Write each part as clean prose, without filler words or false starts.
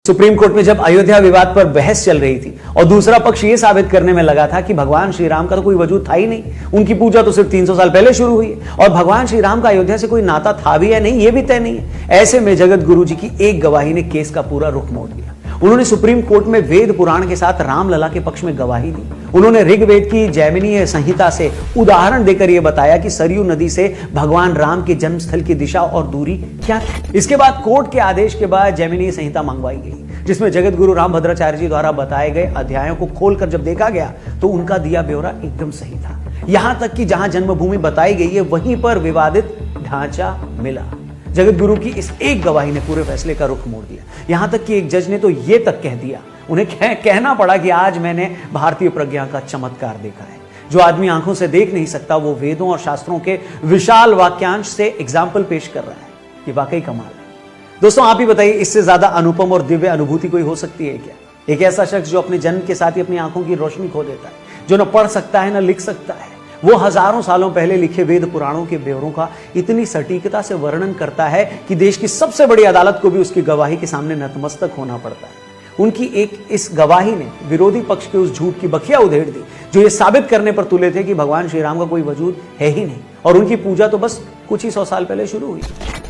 Supreme court में जब अयोध्या विवाद पर बहस चल रही थी और दूसरा पक्ष यह साबित करने में लगा था कि भगवान श्री राम का तो कोई वजूद था ही नहीं, उनकी पूजा तो सिर्फ 300 साल पहले शुरू हुई है और भगवान श्री राम का अयोध्या से कोई नाता था भी या नहीं यह भी तय नहीं है। ऐसे में जगत गुरु जी की एक गवाही ने केस का पूरा रुख मोड़ दिया। उन्होंने सुप्रीम कोर्ट में वेद पुराण के साथ रामलला के पक्ष में गवाही दी। उन्होंने ऋग्वेद की जैमिनीय संहिता से उदाहरण देकर यह बताया कि सरयू नदी से भगवान राम के जन्मस्थल की दिशा और दूरी क्या थी। इसके बाद कोर्ट के आदेश के बाद जैमिनीय संहिता मंगवाई गई, जिसमें जगत गुरु रामभद्राचार्य जी द्वारा बताए गए अध्यायों को खोलकर जब देखा गया तो उनका दिया ब्यौरा एकदम सही था। यहां तक कि जहां जन्मभूमि बताई गई है वहीं पर विवादित ढांचा मिला। जगत गुरु की इस एक गवाही ने पूरे फैसले का रुख मोड़ दिया। यहां तक कि एक जज ने तो यह तक कह दिया, उन्हें कहना पड़ा कि आज मैंने भारतीय प्रज्ञा का चमत्कार देखा है। जो आदमी आंखों से देख नहीं सकता वो वेदों और शास्त्रों के विशाल वाक्यांश से एग्जाम्पल पेश कर रहा है। ये वाकई कमाल है। दोस्तों आप ही बताइए, इससे ज्यादा अनुपम और दिव्य अनुभूति कोई हो सकती है क्या? एक ऐसा शख्स जो अपने जन्म के साथ ही अपनी आंखों की रोशनी खो देता है, जो न पढ़ सकता है न लिख सकता है, वो हजारों सालों पहले लिखे वेद पुराणों के ब्यौरों का इतनी सटीकता से वर्णन करता है कि देश की सबसे बड़ी अदालत को भी उसकी गवाही के सामने नतमस्तक होना पड़ता है। उनकी एक इस गवाही ने विरोधी पक्ष के उस झूठ की बखिया उधेड़ दी जो ये साबित करने पर तुले थे कि भगवान श्री राम का कोई वजूद है ही नहीं और उनकी पूजा तो बस कुछ ही 100 साल पहले शुरू हुई।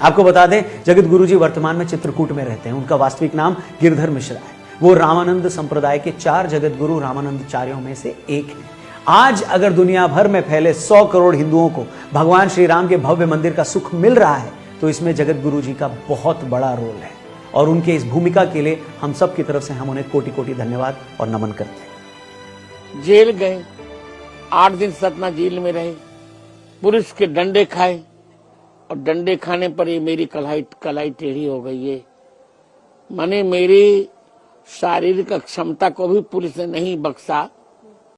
आपको बता दें, जगत गुरु जी वर्तमान में चित्रकूट में रहते हैं। उनका वास्तविक नाम गिरधर मिश्रा है। वो रामानंद संप्रदाय के 4 जगत गुरु रामानंदाचार्यों में से एक है। आज अगर दुनिया भर में फैले 100 करोड़ हिंदुओं को भगवान श्री राम के भव्य मंदिर का सुख मिल रहा है तो इसमें जगत गुरु जी का बहुत बड़ा रोल है और उनके इस भूमिका के लिए हम सब की तरफ से हम उन्हें कोटि कोटि धन्यवाद और नमन करते हैं। जेल गए, 8 दिन सतना जेल में रहे, पुलिस के डंडे खाए और डंडे खाने पर ये मेरी कलाई टेढ़ी हो गई है। माने मेरी शारीरिक क्षमता को भी पुलिस ने नहीं बख्शा